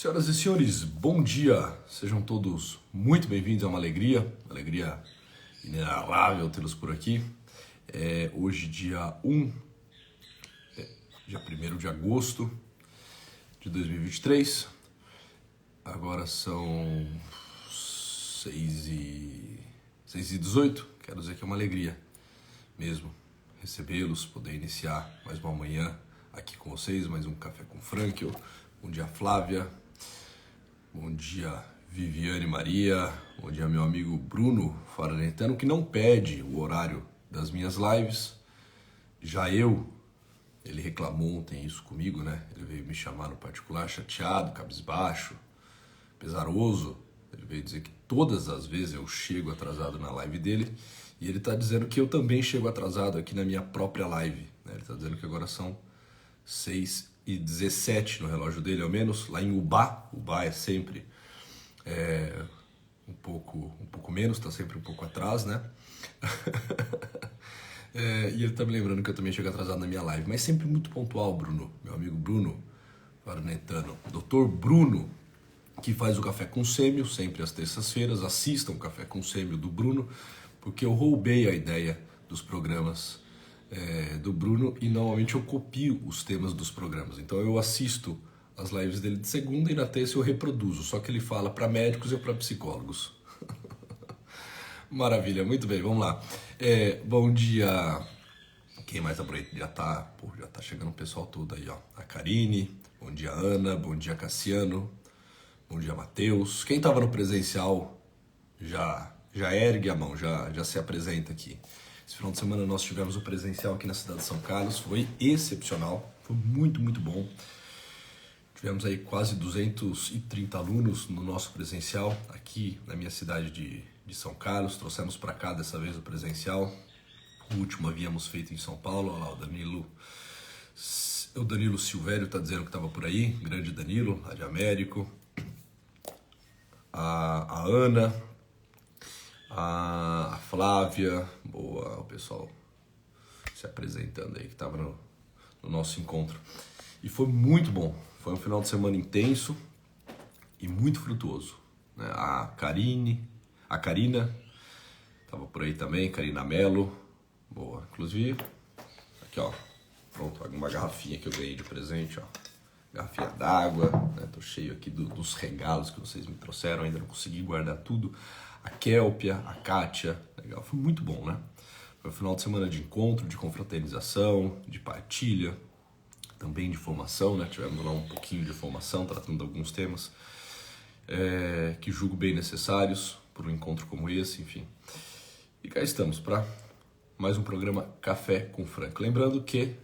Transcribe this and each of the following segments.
Senhoras e senhores, bom dia! Sejam todos muito bem-vindos, é uma alegria inenarrável tê-los por aqui. Hoje, dia 1 de agosto de 2023, agora são 6h18, quero dizer que é uma alegria mesmo recebê-los, poder iniciar mais uma manhã aqui com vocês, mais um Café com Franklin. Bom dia, Flávia. Bom dia, Viviane Maria. Bom dia, meu amigo Bruno Faranetano, que não pede o horário das minhas lives. Ele reclamou ontem isso comigo, né? Ele veio me chamar no particular, chateado, cabisbaixo, pesaroso. Ele veio dizer que todas as vezes eu chego atrasado na live dele. E ele tá dizendo que eu também chego atrasado aqui na minha própria live, né? Ele tá dizendo que agora são 6h17 no relógio dele, ao menos, lá em Ubá. Ubá é sempre um pouco menos, tá sempre um pouco atrás, né? E ele tá me lembrando que eu também chego atrasado na minha live, mas sempre muito pontual, Bruno, meu amigo Bruno Faranetano, Dr. Bruno, que faz o Café com Sêmio, sempre às terças-feiras. Assistam o Café com Sêmio do Bruno, porque eu roubei a ideia dos programas do Bruno e normalmente eu copio os temas dos programas. Então eu assisto as lives dele de segunda e na terça eu reproduzo, só que ele fala para médicos e para psicólogos. Maravilha, muito bem, vamos lá. Bom dia. Quem mais tá por aí? Já tá chegando o pessoal todo aí, ó. A Karine, bom dia, Ana, bom dia, Cassiano, bom dia, Matheus. Quem tava no presencial já ergue a mão, já se apresenta aqui. Esse final de semana nós tivemos o presencial aqui na cidade de São Carlos, foi excepcional, foi muito, muito bom. Tivemos aí quase 230 alunos no nosso presencial aqui na minha cidade de São Carlos. Trouxemos para cá dessa vez o presencial. O último havíamos feito em São Paulo. Olha lá, o Danilo Silvério está dizendo que estava por aí, grande Danilo, lá de Américo. A Ana, a Flávia, boa, o pessoal se apresentando aí que estava no nosso encontro. E foi muito bom, foi um final de semana intenso e muito frutuoso, né? A Karina estava por aí também, Karina Mello, boa. Inclusive, aqui ó, pronto, uma garrafinha que eu ganhei de presente, ó. Garrafinha d'água, né? Tô cheio aqui dos regalos que vocês me trouxeram, ainda não consegui guardar tudo. A Kélpia, a Kátia, legal, foi muito bom, né? Foi um final de semana de encontro, de confraternização, de partilha, também de formação, né? Tivemos lá um pouquinho de formação, tratando de alguns temas que julgo bem necessários por um encontro como esse, enfim. E cá estamos para mais um programa Café com Franklin. Lembrando que,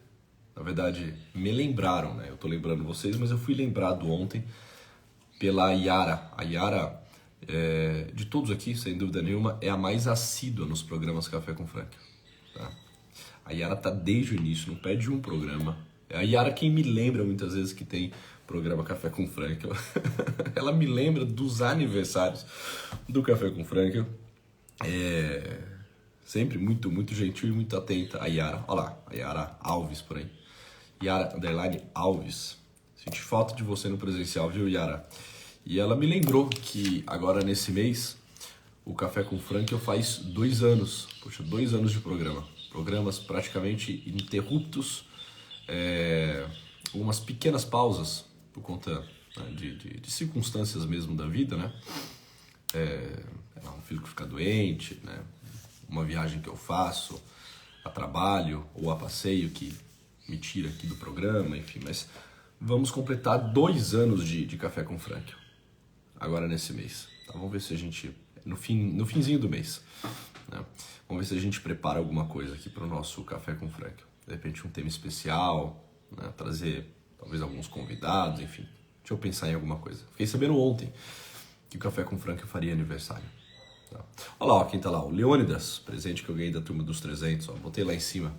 na verdade, me lembraram, né? Eu tô lembrando vocês, mas eu fui lembrado ontem pela Yara. A Yara, de todos aqui, sem dúvida nenhuma, é a mais assídua nos programas Café com Franklin, tá? A Yara tá desde o início, não perde um programa. É a Yara quem me lembra muitas vezes que tem programa Café com Franklin. Ela me lembra dos aniversários do Café com Franklin. Sempre muito, muito gentil e muito atenta a Yara. Olha lá, a Yara Alves por aí. Yara Alves. Senti falta de você no presencial, viu, Yara? E ela me lembrou que agora nesse mês o Café com Franklin faz 2 anos. Poxa, 2 anos de programa. Programas praticamente ininterruptos. Algumas pequenas pausas por conta, né, de circunstâncias mesmo da vida, né? Um filho que fica doente, né? Uma viagem que eu faço a trabalho ou a passeio que me tira aqui do programa, enfim. Mas vamos completar 2 anos de Café com Franklin agora nesse mês, tá? Vamos ver se a gente, no finzinho do mês, né? Vamos ver se a gente prepara alguma coisa aqui para o nosso Café com Franklin. De repente um tema especial, né? Trazer talvez alguns convidados, enfim. Deixa eu pensar em alguma coisa. Fiquei sabendo ontem que o Café com Franklin faria aniversário. Tá? Olha lá, ó, quem tá lá, o Leônidas, presente que eu ganhei da turma dos 300, ó, botei lá em cima.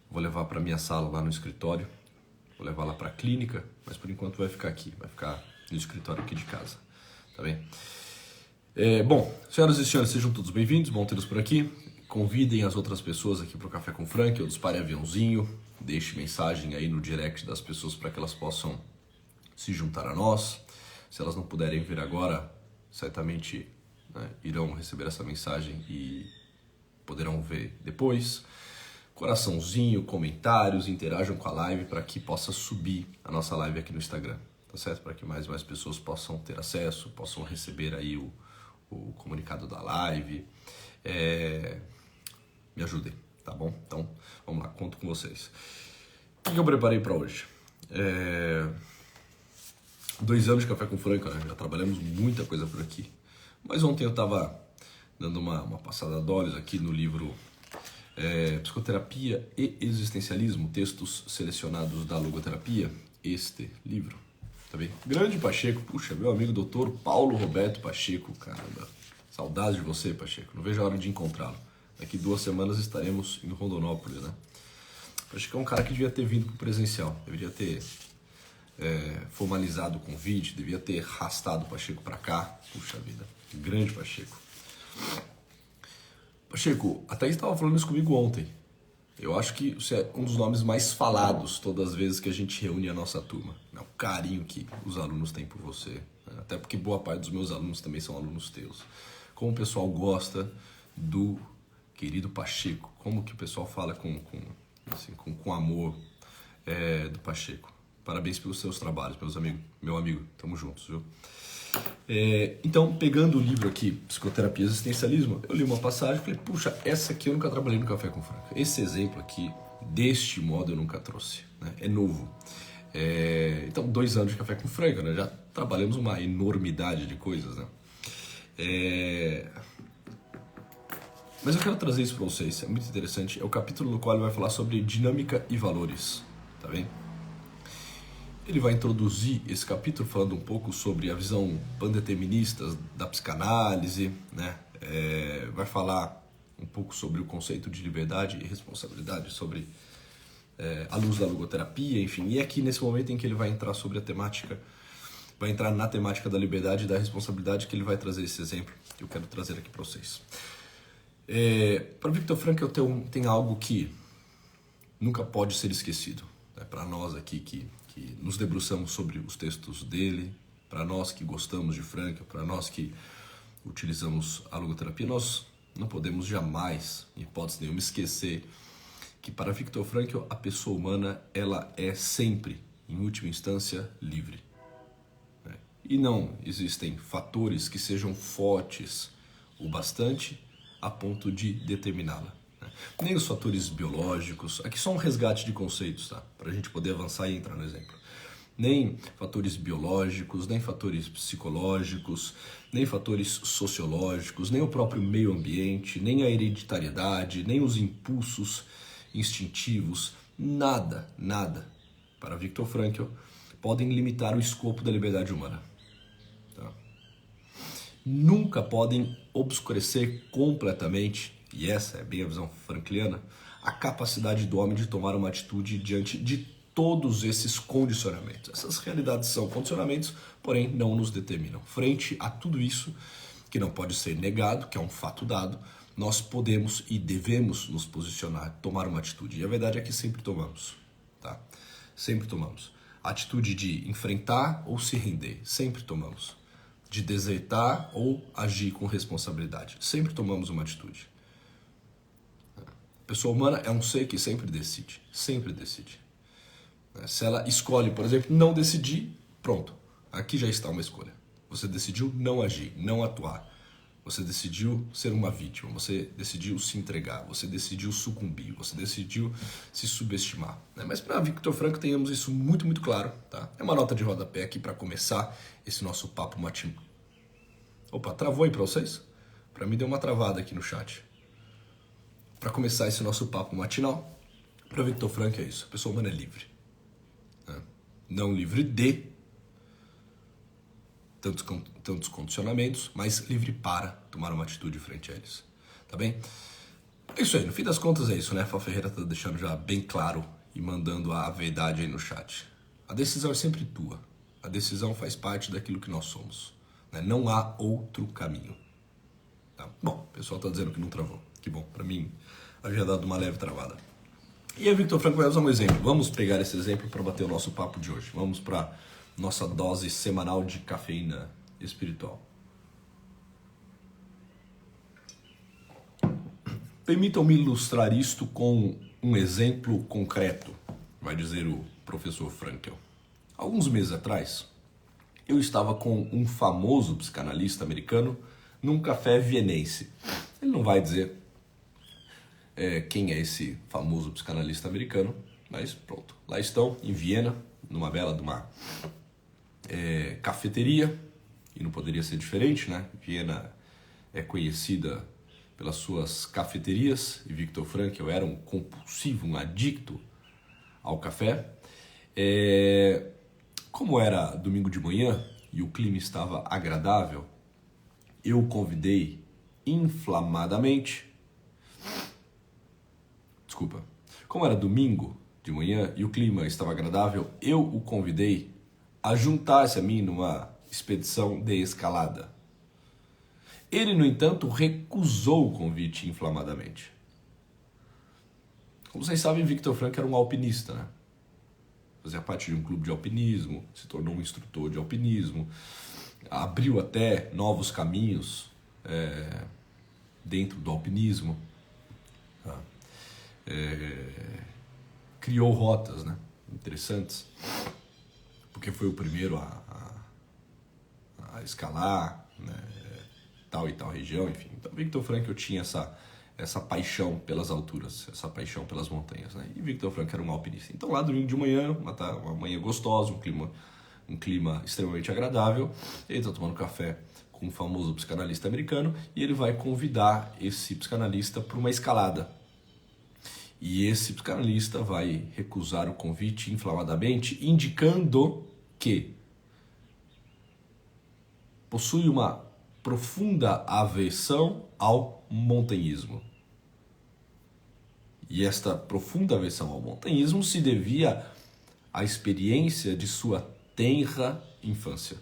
Vou levar para minha sala lá no escritório, vou levar lá para a clínica, mas por enquanto vai ficar aqui, vai ficar no escritório aqui de casa, tá bem? Bom, senhoras e senhores, sejam todos bem-vindos, bom tê-los por aqui. Convidem as outras pessoas aqui para o Café com Franklin, ou dispare aviãozinho, deixe mensagem aí no direct das pessoas para que elas possam se juntar a nós. Se elas não puderem vir agora, certamente, né, irão receber essa mensagem e poderão ver depois. Coraçãozinho, comentários, interajam com a live para que possa subir a nossa live aqui no Instagram, tá certo? Para que mais e mais pessoas possam ter acesso, possam receber aí o comunicado da live. Me ajudem, tá bom? Então, vamos lá, conto com vocês. O que eu preparei para hoje? 2 anos de Café com Franca, né? Já trabalhamos muita coisa por aqui. Mas ontem eu estava dando uma passada de olhos aqui no livro Psicoterapia e Existencialismo, textos selecionados da logoterapia, este livro, tá bem? Grande Pacheco, puxa, meu amigo doutor Paulo Roberto Pacheco, caramba, saudades de você, Pacheco, não vejo a hora de encontrá-lo. Daqui 2 semanas estaremos em Rondonópolis, né? Pacheco é um cara que devia ter vindo pro presencial, deveria ter formalizado o convite, devia ter arrastado o Pacheco para cá, puxa vida, grande Pacheco. Pacheco, a Thaís estava falando isso comigo ontem. Eu acho que você é um dos nomes mais falados todas as vezes que a gente reúne a nossa turma. O carinho que os alunos têm por você. Né? Até porque boa parte dos meus alunos também são alunos teus. Como o pessoal gosta do querido Pacheco. Como que o pessoal fala com amor do Pacheco. Parabéns pelos seus trabalhos, meu amigo. Tamo juntos, viu? Então, pegando o livro aqui, Psicoterapia e Existencialismo, eu li uma passagem e falei, puxa, essa aqui eu nunca trabalhei no Café com Franca. Esse exemplo aqui, deste modo, eu nunca trouxe, né? É novo. Então, 2 anos de Café com Franca, né? Já trabalhamos uma enormidade de coisas, né? Mas eu quero trazer isso para vocês, é muito interessante. É o capítulo no qual ele vai falar sobre dinâmica e valores, tá bem? Ele vai introduzir esse capítulo falando um pouco sobre a visão pandeterminista da psicanálise, né? Vai falar um pouco sobre o conceito de liberdade e responsabilidade, sobre a luz da logoterapia, enfim. E é aqui nesse momento em que ele vai entrar sobre a temática, vai entrar na temática da liberdade e da responsabilidade, que ele vai trazer esse exemplo que eu quero trazer aqui para vocês. Para Viktor Frankl tem algo que nunca pode ser esquecido, né? Para nós aqui que nos debruçamos sobre os textos dele, para nós que gostamos de Frankl, para nós que utilizamos a logoterapia, nós não podemos jamais, em hipótese nenhuma, esquecer que para Viktor Frankl a pessoa humana ela é sempre, em última instância, livre. Né? E não existem fatores que sejam fortes o bastante a ponto de determiná-la. Nem os fatores biológicos, aqui só um resgate de conceitos, tá? Para a gente poder avançar e entrar no exemplo. Nem fatores biológicos, nem fatores psicológicos, nem fatores sociológicos, nem o próprio meio ambiente, nem a hereditariedade, nem os impulsos instintivos, nada, para Viktor Frankl, podem limitar o escopo da liberdade humana. Tá? Nunca podem obscurecer completamente, e essa é bem a visão frankliana, a capacidade do homem de tomar uma atitude diante de todos esses condicionamentos. Essas realidades são condicionamentos, porém não nos determinam. Frente a tudo isso, que não pode ser negado, que é um fato dado, nós podemos e devemos nos posicionar, tomar uma atitude. E a verdade é que sempre tomamos, tá? Sempre tomamos. A atitude de enfrentar ou se render, sempre tomamos. De desertar ou agir com responsabilidade, sempre tomamos uma atitude. A pessoa humana é um ser que sempre decide, sempre decide. Se ela escolhe, por exemplo, não decidir, pronto, aqui já está uma escolha. Você decidiu não agir, não atuar. Você decidiu ser uma vítima, você decidiu se entregar, você decidiu sucumbir, você decidiu se subestimar. Mas para Viktor Frankl tenhamos isso muito, muito claro. Tá? É uma nota de rodapé aqui para começar esse nosso papo matinal. Opa, travou aí para vocês? Para mim deu uma travada aqui no chat. Para começar esse nosso papo matinal, para Viktor Frankl é isso, a pessoa humana é livre. Não livre de tantos condicionamentos, mas livre para tomar uma atitude frente a eles. Tá bem? É isso aí, no fim das contas é isso, né? A Fá Ferreira tá deixando já bem claro e mandando a verdade aí no chat. A decisão é sempre tua. A decisão faz parte daquilo que nós somos. Né? Não há outro caminho. Tá? Bom, o pessoal tá dizendo que não travou. Que bom, para mim havia dado uma leve travada. E aí Viktor Frankl vai usar um exemplo. Vamos pegar esse exemplo para bater o nosso papo de hoje. Vamos para nossa dose semanal de cafeína espiritual. Permitam-me ilustrar isto com um exemplo concreto, vai dizer o professor Frankl. Alguns meses atrás, eu estava com um famoso psicanalista americano num café vienense. Ele não vai dizer quem é esse famoso psicanalista americano, mas pronto. Lá estão, em Viena, numa bela de uma cafeteria, e não poderia ser diferente, né? Viena é conhecida pelas suas cafeterias, e Viktor Frankl era um compulsivo, um adicto ao café. Como era domingo de manhã e o clima estava agradável, eu o convidei inflamadamente. Como era domingo de manhã e o clima estava agradável, eu o convidei a juntar-se a mim numa expedição de escalada. Ele, no entanto, recusou o convite inflamadamente. Como vocês sabem, Viktor Frankl era um alpinista, né? Fazia parte de um clube de alpinismo, se tornou um instrutor de alpinismo, abriu até novos caminhos dentro do alpinismo, criou rotas, né, interessantes, porque foi o primeiro a escalar, né, tal e tal região, enfim. Então, Viktor Frankl tinha essa paixão pelas alturas, essa paixão pelas montanhas, né? E Viktor Frankl era um alpinista. Então lá domingo de manhã, uma manhã gostosa, um clima extremamente agradável, ele está tomando café com um famoso psicanalista americano e ele vai convidar esse psicanalista para uma escalada. E esse psicanalista vai recusar o convite inflamadamente, indicando que possui uma profunda aversão ao montanhismo. E esta profunda aversão ao montanhismo se devia à experiência de sua tenra infância.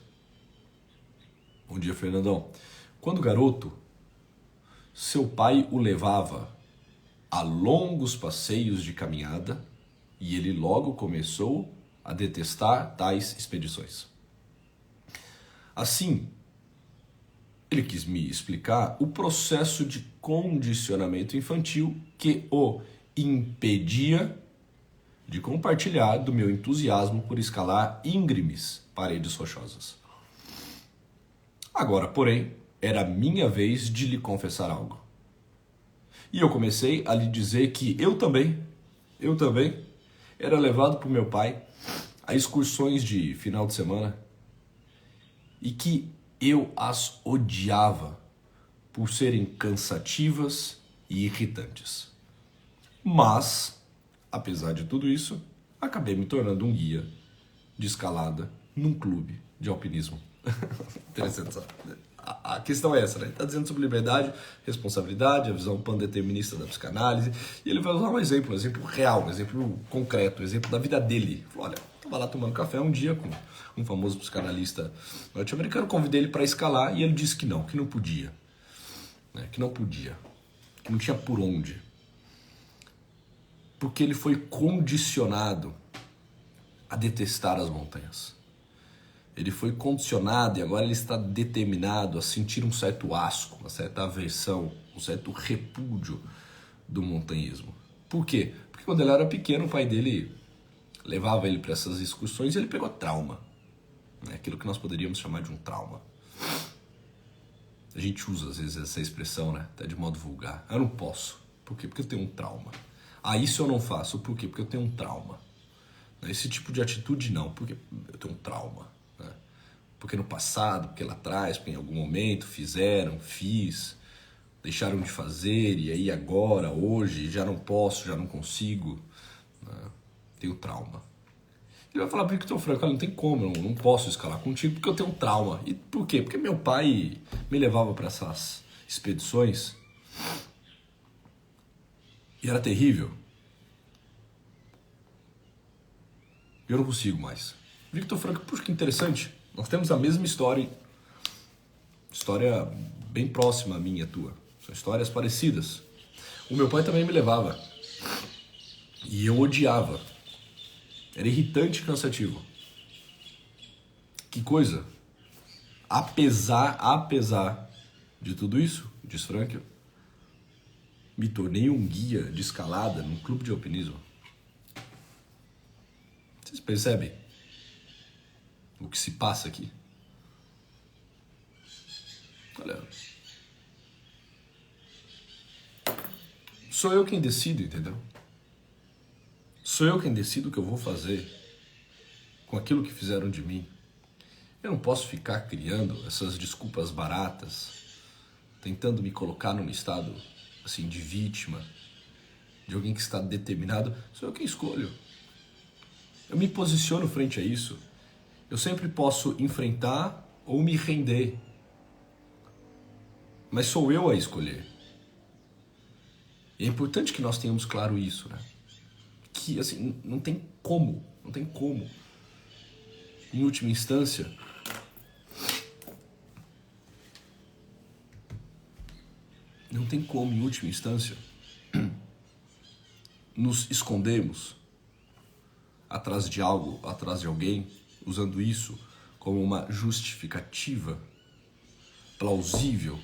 Bom dia, Fernandão. Quando garoto, seu pai o levava a longos passeios de caminhada e ele logo começou a detestar tais expedições. Assim, ele quis me explicar o processo de condicionamento infantil que o impedia de compartilhar do meu entusiasmo por escalar íngremes paredes rochosas. Agora, porém, era minha vez de lhe confessar algo. E eu comecei a lhe dizer que eu também era levado por meu pai a excursões de final de semana e que eu as odiava por serem cansativas e irritantes. Mas, apesar de tudo isso, acabei me tornando um guia de escalada num clube de alpinismo. Interessante, sabe? A questão é essa, né? Ele está dizendo sobre liberdade, responsabilidade, a visão pandeterminista da psicanálise, e ele vai usar um exemplo real, um exemplo concreto, um exemplo da vida dele. Ele falou, olha, estava lá tomando café um dia com um famoso psicanalista norte-americano, convidei ele para escalar e ele disse que não podia, né? Que não tinha por onde. Porque ele foi condicionado a detestar as montanhas. Ele foi condicionado e agora ele está determinado a sentir um certo asco, uma certa aversão, um certo repúdio do montanhismo. Por quê? Porque quando ele era pequeno, o pai dele levava ele para essas excursões e ele pegou trauma. Aquilo que nós poderíamos chamar de um trauma. A gente usa às vezes essa expressão, né? Até de modo vulgar. Eu não posso. Por quê? Porque eu tenho um trauma. Isso eu não faço. Por quê? Porque eu tenho um trauma. Esse tipo de atitude não, porque eu tenho um trauma. Porque no passado, porque lá atrás, porque em algum momento fiz, deixaram de fazer, e aí agora, hoje, já não posso, já não consigo, né? Tenho trauma. Ele vai falar para o Viktor Frankl, não tem como, eu não posso escalar contigo porque eu tenho um trauma. E por quê? Porque meu pai me levava para essas expedições e era terrível. Eu não consigo mais. Viktor Frankl, puxa que interessante. Nós temos a mesma história bem próxima à minha e à tua. São histórias parecidas. O meu pai também me levava. E eu odiava. Era irritante e cansativo. Que coisa. Apesar de tudo isso, diz Frankl, me tornei um guia de escalada num clube de alpinismo. Vocês percebem o que se passa aqui? Olha, sou eu quem decido, entendeu? Sou eu quem decido o que eu vou fazer com aquilo que fizeram de mim. Eu não posso ficar criando essas desculpas baratas, tentando me colocar num estado assim de vítima, de alguém que está determinado. Sou eu quem escolho. Eu me posiciono frente a isso. Eu sempre posso enfrentar ou me render. Mas sou eu a escolher. E é importante que nós tenhamos claro isso, né? Que assim, não tem como. Em última instância, nos escondermos atrás de algo, atrás de alguém, usando isso como uma justificativa plausível,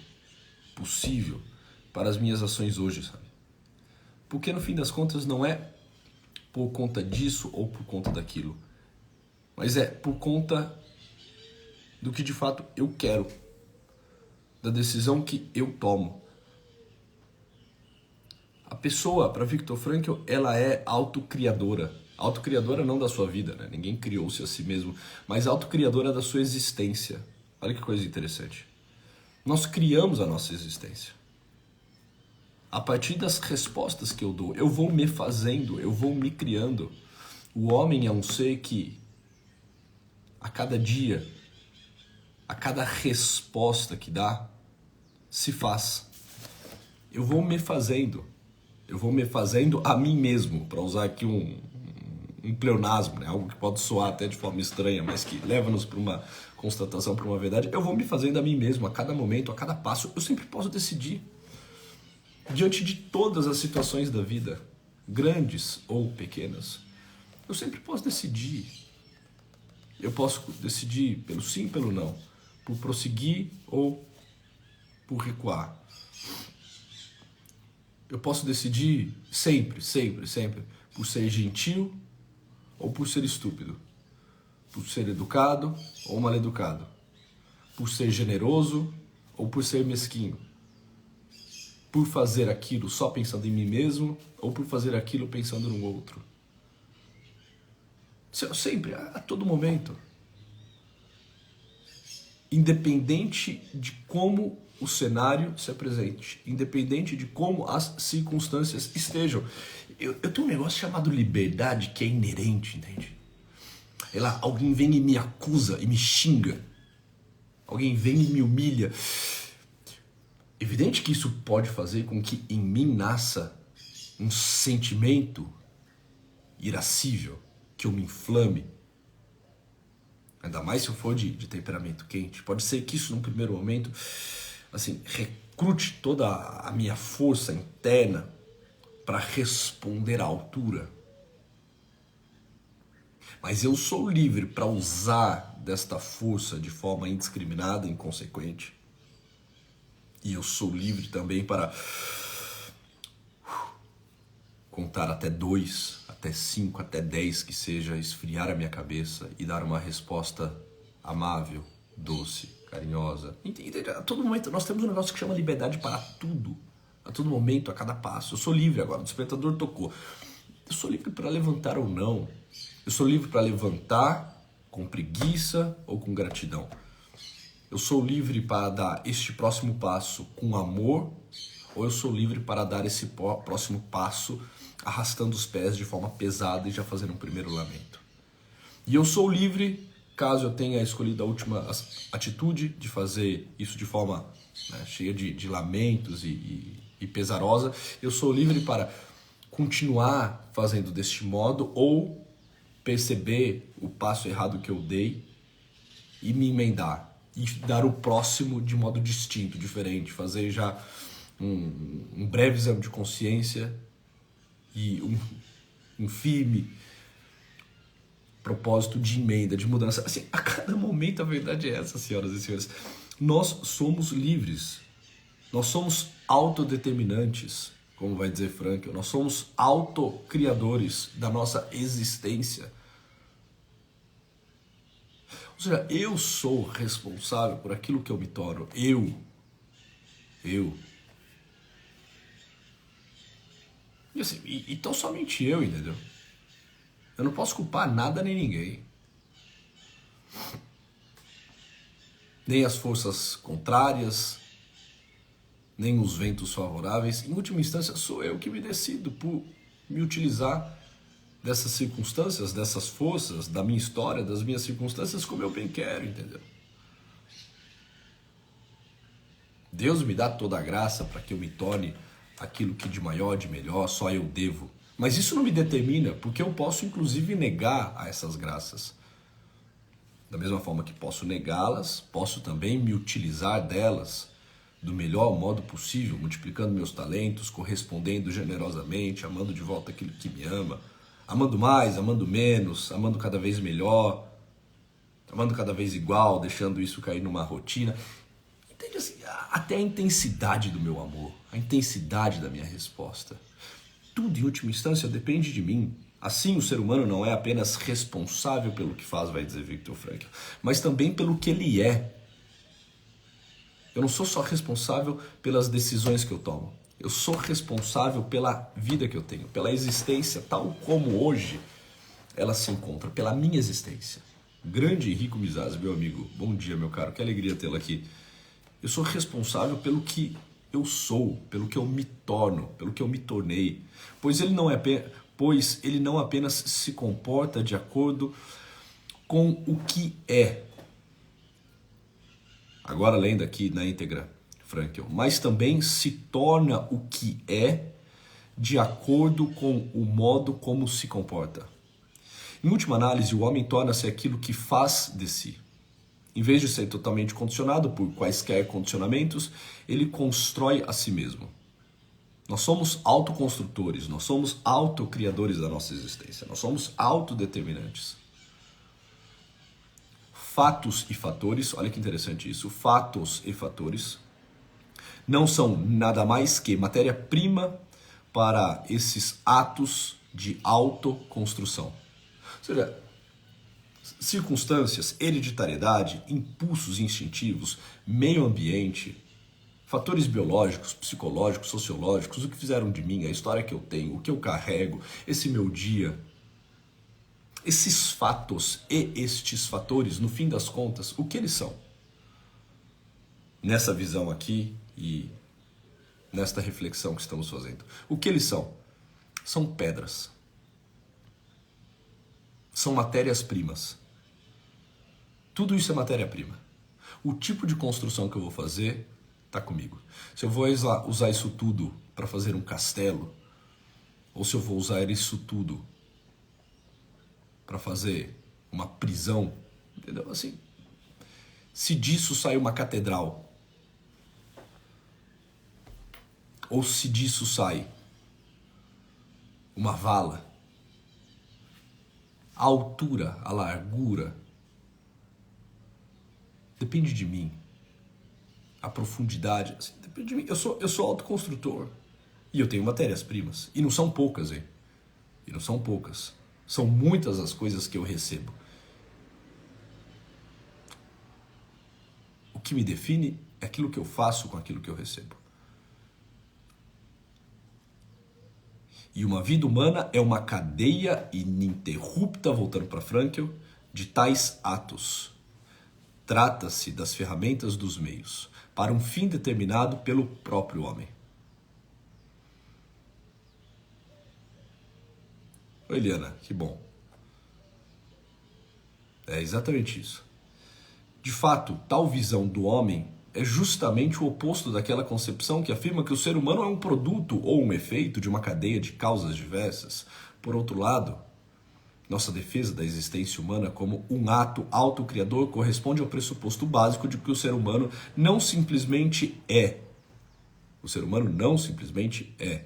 possível para as minhas ações hoje, sabe? Porque no fim das contas não é por conta disso ou por conta daquilo, mas é por conta do que de fato eu quero, da decisão que eu tomo. A pessoa, para Viktor Frankl, ela é autocriadora. Autocriadora não da sua vida, né? Ninguém criou-se a si mesmo, mas autocriadora da sua existência. Olha que coisa interessante. Nós criamos a nossa existência. A partir das respostas que eu dou, eu vou me fazendo, eu vou me criando. O homem é um ser que, a cada dia, a cada resposta que dá, se faz. Eu vou me fazendo a mim mesmo, para usar aqui um pleonasmo, né? Algo que pode soar até de forma estranha, mas que leva-nos para uma constatação, para uma verdade. Eu vou me fazendo a mim mesmo, a cada momento, a cada passo. Eu sempre posso decidir. Diante de todas as situações da vida, grandes ou pequenas, eu sempre posso decidir. Eu posso decidir pelo sim, pelo não, por prosseguir ou por recuar. Eu posso decidir sempre, por ser gentil ou por ser estúpido, por ser educado ou mal educado, por ser generoso ou por ser mesquinho, por fazer aquilo só pensando em mim mesmo ou por fazer aquilo pensando no outro. Sempre, a todo momento. Independente de como o cenário se apresente, independente de como as circunstâncias estejam. Eu tenho um negócio chamado liberdade que é inerente, entende? Alguém vem e me acusa e me xinga. Alguém vem e me humilha. Evidente que isso pode fazer com que em mim nasça um sentimento irascível, que eu me inflame. Ainda mais se eu for de temperamento quente. Pode ser que isso, num primeiro momento, assim, recrute toda a minha força interna para responder à altura. Mas eu sou livre para usar desta força de forma indiscriminada e inconsequente. E eu sou livre também para contar até 2, até 5, até 10, que seja, esfriar a minha cabeça e dar uma resposta amável, doce, carinhosa. Entende? A todo momento nós temos um negócio que chama liberdade para tudo. A todo momento, a cada passo. Eu sou livre agora, o despertador tocou. Eu sou livre para levantar ou não. Eu sou livre para levantar com preguiça ou com gratidão. Eu sou livre para dar este próximo passo com amor, ou eu sou livre para dar esse próximo passo arrastando os pés de forma pesada e já fazendo um primeiro lamento. E eu sou livre, caso eu tenha escolhido a última atitude de fazer isso de forma, né, cheia de lamentos e pesarosa, eu sou livre para continuar fazendo deste modo ou perceber o passo errado que eu dei e me emendar. E dar o próximo de modo distinto, diferente. Fazer já um breve exame de consciência e um firme propósito de emenda, de mudança. Assim, a cada momento a verdade é essa, senhoras e senhores. Nós somos livres. Nós somos autodeterminantes, como vai dizer Frankl. Nós somos autocriadores da nossa existência. Ou seja, eu sou responsável por aquilo que eu me torno. Eu. E assim, então somente eu, entendeu? Eu não posso culpar nada nem ninguém. Nem as forças contrárias, nem os ventos favoráveis. Em última instância, sou eu que me decido por me utilizar dessas circunstâncias, dessas forças, da minha história, das minhas circunstâncias, como eu bem quero, entendeu? Deus me dá toda a graça para que eu me torne aquilo que de maior, de melhor, só eu devo. Mas isso não me determina, porque eu posso inclusive negar a essas graças. Da mesma forma que posso negá-las, posso também me utilizar delas do melhor modo possível, multiplicando meus talentos, correspondendo generosamente, amando de volta aquilo que me ama, amando mais, amando menos, amando cada vez melhor, amando cada vez igual, deixando isso cair numa rotina. Entende assim, até a intensidade do meu amor, a intensidade da minha resposta. Tudo, em última instância, depende de mim. Assim, o ser humano não é apenas responsável pelo que faz, vai dizer Viktor Frankl, mas também pelo que ele é. Eu não sou só responsável pelas decisões que eu tomo. Eu sou responsável pela vida que eu tenho, pela existência tal como hoje ela se encontra, pela minha existência. Grande Henrico Mizaz, meu amigo, bom dia, meu caro, que alegria tê-lo aqui. Eu sou responsável pelo que eu sou, pelo que eu me torno, pelo que eu me tornei, pois ele não apenas se comporta de acordo com o que é, agora lendo aqui na íntegra Frankl, mas também se torna o que é de acordo com o modo como se comporta. Em última análise, o homem torna-se aquilo que faz de si. Em vez de ser totalmente condicionado por quaisquer condicionamentos, ele constrói a si mesmo. Nós somos autoconstrutores, nós somos autocriadores da nossa existência, nós somos autodeterminantes. Fatos e fatores, olha que interessante isso, fatos e fatores não são nada mais que matéria-prima para esses atos de autoconstrução. Ou seja, circunstâncias, hereditariedade, impulsos instintivos, meio ambiente, fatores biológicos, psicológicos, sociológicos, o que fizeram de mim, a história que eu tenho, o que eu carrego, esse meu dia. Esses fatos e estes fatores, no fim das contas, o que eles são? Nessa visão aqui e nesta reflexão que estamos fazendo. O que eles são? São pedras. São matérias-primas. Tudo isso é matéria-prima. O tipo de construção que eu vou fazer está comigo. Se eu vou usar isso tudo para fazer um castelo, ou se eu vou usar isso tudo para fazer uma prisão, entendeu? Assim, se disso sai uma catedral, ou se disso sai uma vala, a altura, a largura, depende de mim. A profundidade, assim, depende de mim. Eu sou autoconstrutor e eu tenho matérias-primas. E não são poucas, hein? E não são poucas. São muitas as coisas que eu recebo. O que me define é aquilo que eu faço com aquilo que eu recebo. E uma vida humana é uma cadeia ininterrupta, voltando para Frankl, de tais atos. Trata-se das ferramentas dos meios, para um fim determinado pelo próprio homem. Oi, Eliana, que bom. É exatamente isso. De fato, tal visão do homem é justamente o oposto daquela concepção que afirma que o ser humano é um produto ou um efeito de uma cadeia de causas diversas. Por outro lado, nossa defesa da existência humana como um ato autocriador corresponde ao pressuposto básico de que o ser humano não simplesmente é. O ser humano não simplesmente é,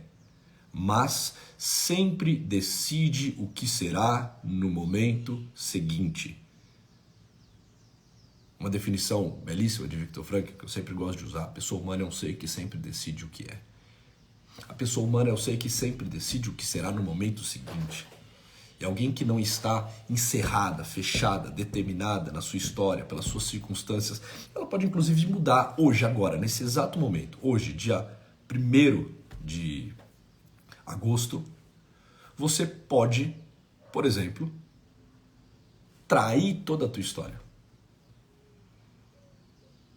mas sempre decide o que será no momento seguinte. Uma definição belíssima de Viktor Frankl, que eu sempre gosto de usar: a pessoa humana é um ser que sempre decide o que é. A pessoa humana é um ser que sempre decide o que será no momento seguinte. É alguém que não está encerrada, fechada, determinada na sua história, pelas suas circunstâncias. Ela pode inclusive mudar hoje, agora, nesse exato momento. Hoje, dia 1º de agosto, você pode, por exemplo, trair toda a tua história.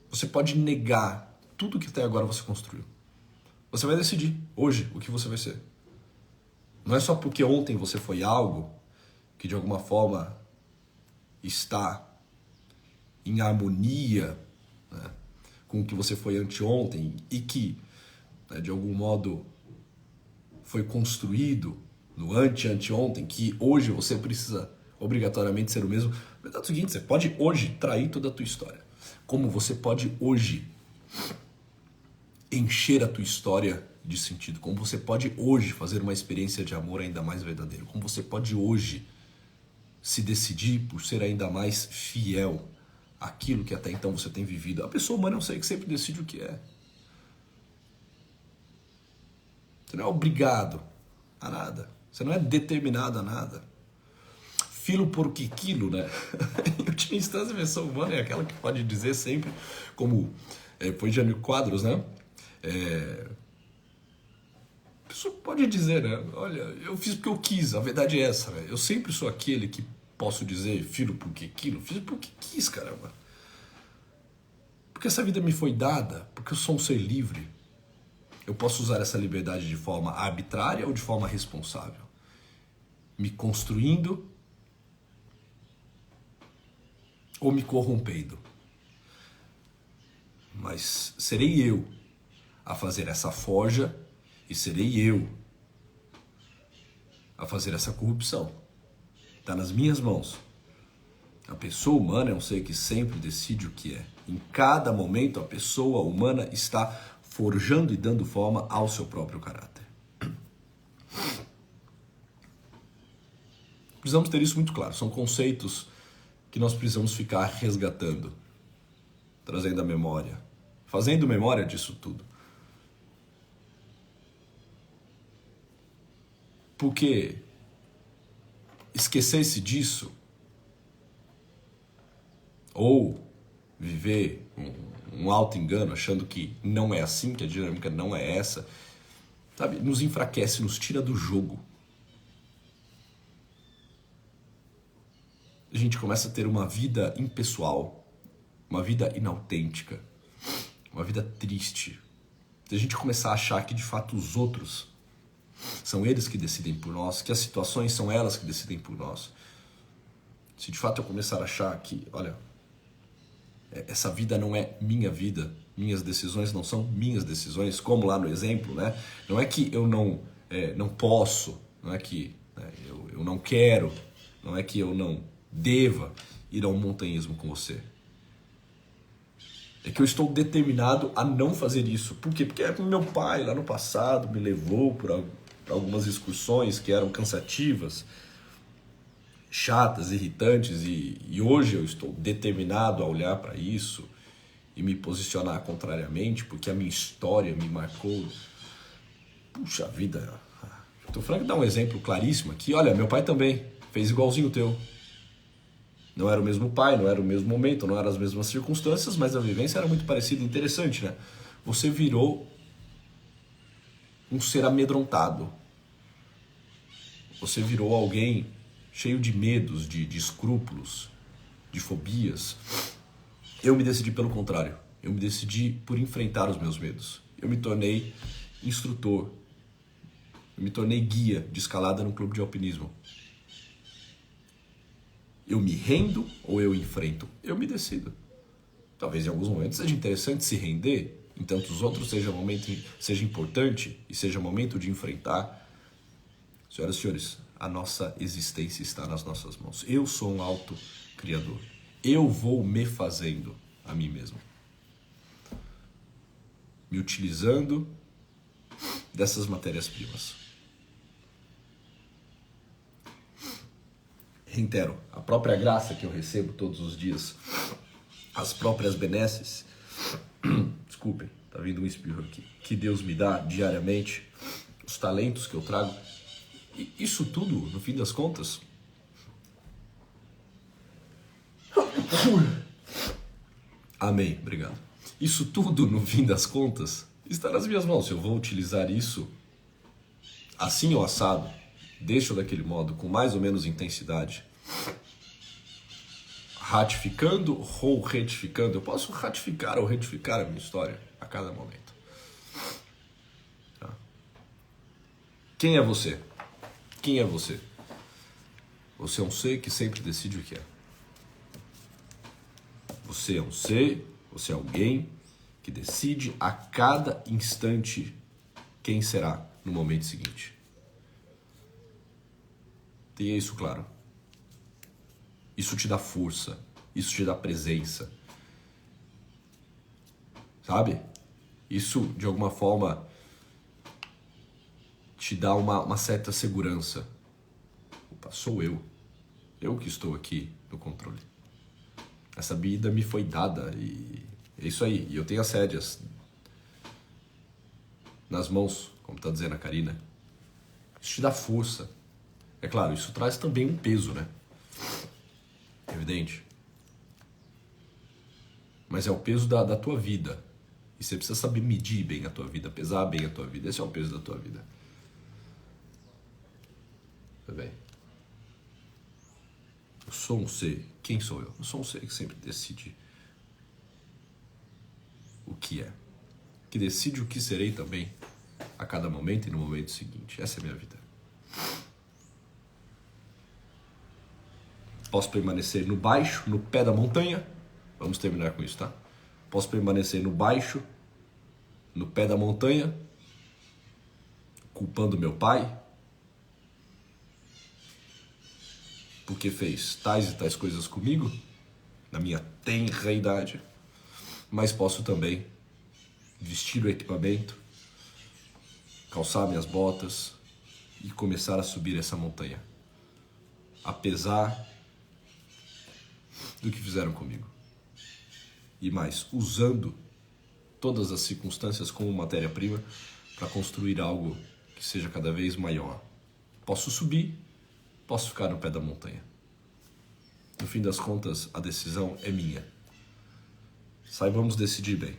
Você pode negar tudo que até agora você construiu. Você vai decidir hoje o que você vai ser. Não é só porque ontem você foi algo que de alguma forma está em harmonia, né, com o que você foi anteontem e que, né, de algum modo foi construído no anteontem, que hoje você precisa obrigatoriamente ser o mesmo. A verdade é o seguinte: você pode hoje trair toda a tua história. Como você pode hoje encher a tua história de sentido, como você pode hoje fazer uma experiência de amor ainda mais verdadeira, como você pode hoje se decidir por ser ainda mais fiel àquilo que até então você tem vivido. A pessoa humana é um ser que sempre decide o que é. Você não é obrigado a nada, você não é determinado a nada. Filo por que quilo, né? Em última instância, a pessoa humana é aquela que pode dizer sempre, como foi Jânio Quadros, né? A pessoa pode dizer, né? Olha, eu fiz porque eu quis, a verdade é essa, né? Eu sempre sou aquele que posso dizer filo por que quilo, fiz porque quis, caramba. Porque essa vida me foi dada, porque eu sou um ser livre. Eu posso usar essa liberdade de forma arbitrária ou de forma responsável. Me construindo ou me corrompendo. Mas serei eu a fazer essa forja e serei eu a fazer essa corrupção. Está nas minhas mãos. A pessoa humana é um ser que sempre decide o que é. Em cada momento a pessoa humana está forjando e dando forma ao seu próprio caráter. Precisamos ter isso muito claro. São conceitos que nós precisamos ficar resgatando, trazendo a memória, fazendo memória disso tudo. Porque esquecer-se disso, ou viver um auto-engano achando que não é assim, que a dinâmica não é essa, sabe, nos enfraquece, nos tira do jogo. A gente começa a ter uma vida impessoal, uma vida inautêntica, uma vida triste. Se a gente começar a achar que de fato os outros são eles que decidem por nós, que as situações são elas que decidem por nós. Se de fato eu começar a achar que, olha, essa vida não é minha vida, minhas decisões não são minhas decisões, como lá no exemplo, né? Não é que eu não posso, não é que eu não quero, não é que eu não deva ir ao montanhismo com você. É que eu estou determinado a não fazer isso. Por quê? Porque meu pai lá no passado me levou por algumas excursões que eram cansativas, chatas, irritantes, e hoje eu estou determinado a olhar para isso e me posicionar contrariamente, porque a minha história me marcou. Puxa vida, Viktor Frankl dá um exemplo claríssimo aqui. Olha, meu pai também fez igualzinho o teu. Não era o mesmo pai, não era o mesmo momento, não eram as mesmas circunstâncias, mas a vivência era muito parecida. Interessante, né? Você virou um ser amedrontado. Você virou alguém cheio de medos, de escrúpulos, de fobias. Eu me decidi pelo contrário. Eu me decidi por enfrentar os meus medos. Eu me tornei instrutor. Eu me tornei guia de escalada no clube de alpinismo. Eu me rendo ou eu enfrento? Eu me decido. Talvez em alguns momentos seja interessante se render, em tantos outros seja importante e seja momento de enfrentar. Senhoras e senhores, a nossa existência está nas nossas mãos. Eu sou um autocriador. Eu vou me fazendo a mim mesmo. Me utilizando dessas matérias-primas. Reitero, a própria graça que eu recebo todos os dias, as próprias benesses, desculpem, tá vindo um espirro aqui, que Deus me dá diariamente, os talentos que eu trago, e isso tudo, no fim das contas, amém, obrigado. Isso tudo, no fim das contas, está nas minhas mãos. Eu vou utilizar isso assim ou assado, deste ou daquele modo, com mais ou menos intensidade, ratificando ou retificando. Eu posso ratificar ou retificar a minha história a cada momento. Tá? Quem é você? Quem é você? Você é um ser que sempre decide o que é. Você é um ser, você é alguém que decide a cada instante quem será no momento seguinte. Tenha isso claro. Isso te dá força, isso te dá presença. Sabe? Isso, de alguma forma, te dá uma certa segurança. Opa, sou eu. Eu que estou aqui no controle. Essa vida me foi dada e é isso aí. E eu tenho as rédeas nas mãos, como está dizendo a Karina. Isso te dá força. É claro, isso traz também um peso, né? Evidente. Mas é o peso da tua vida. E você precisa saber medir bem a tua vida, pesar bem a tua vida. Esse é o peso da tua vida. Tá bem? Eu sou um ser. Quem sou eu? Eu sou um ser que sempre decide o que é. Que decide o que serei também a cada momento e no momento seguinte. Essa é a minha vida. Posso permanecer no baixo, no pé da montanha. Vamos terminar com isso, tá? Posso permanecer no baixo, no pé da montanha, culpando meu pai, porque fez tais e tais coisas comigo, na minha tenra idade. Mas posso também vestir o equipamento, calçar minhas botas e começar a subir essa montanha. Apesar do que fizeram comigo. E mais, usando todas as circunstâncias como matéria-prima para construir algo que seja cada vez maior. Posso subir, posso ficar no pé da montanha. No fim das contas, a decisão é minha. Saibamos decidir bem.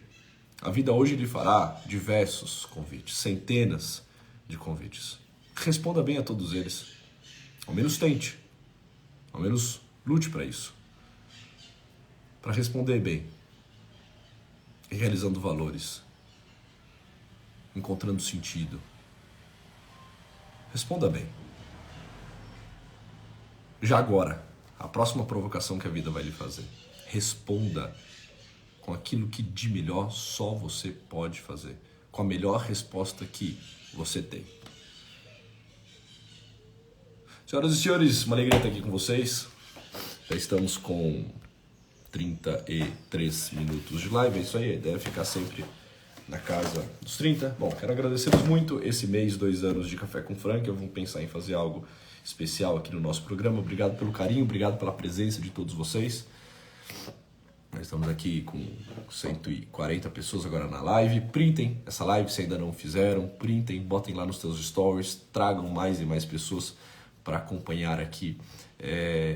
A vida hoje lhe fará diversos convites, centenas de convites. Responda bem a todos eles. Ao menos tente. Ao menos lute para isso. Para responder bem. E realizando valores. Encontrando sentido. Responda bem. Já agora, a próxima provocação que a vida vai lhe fazer. Responda com aquilo que de melhor só você pode fazer. Com a melhor resposta que você tem. Senhoras e senhores, uma alegria estar aqui com vocês. Já estamos com 33 minutos de live. É isso aí, a ideia é ficar sempre na casa dos 30. Bom, quero agradecer-vos muito. Esse mês, 2 anos de Café com Frank, eu vou pensar em fazer algo especial aqui no nosso programa. Obrigado pelo carinho, obrigado pela presença de todos vocês. Nós estamos aqui com 140 pessoas agora na live. Printem essa live se ainda não fizeram. Printem, botem lá nos seus stories. Tragam mais e mais pessoas para acompanhar aqui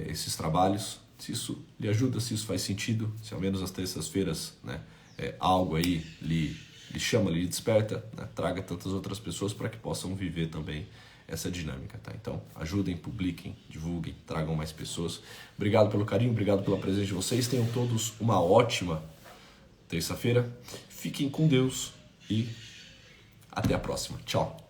esses trabalhos. Se isso lhe ajuda, se isso faz sentido, se ao menos às terças-feiras, né, algo aí lhe chama, lhe desperta, né, traga tantas outras pessoas para que possam viver também essa dinâmica, tá? Então, ajudem, publiquem, divulguem, tragam mais pessoas. Obrigado pelo carinho, obrigado pela presença de vocês. Tenham todos uma ótima terça-feira. Fiquem com Deus e até a próxima. Tchau!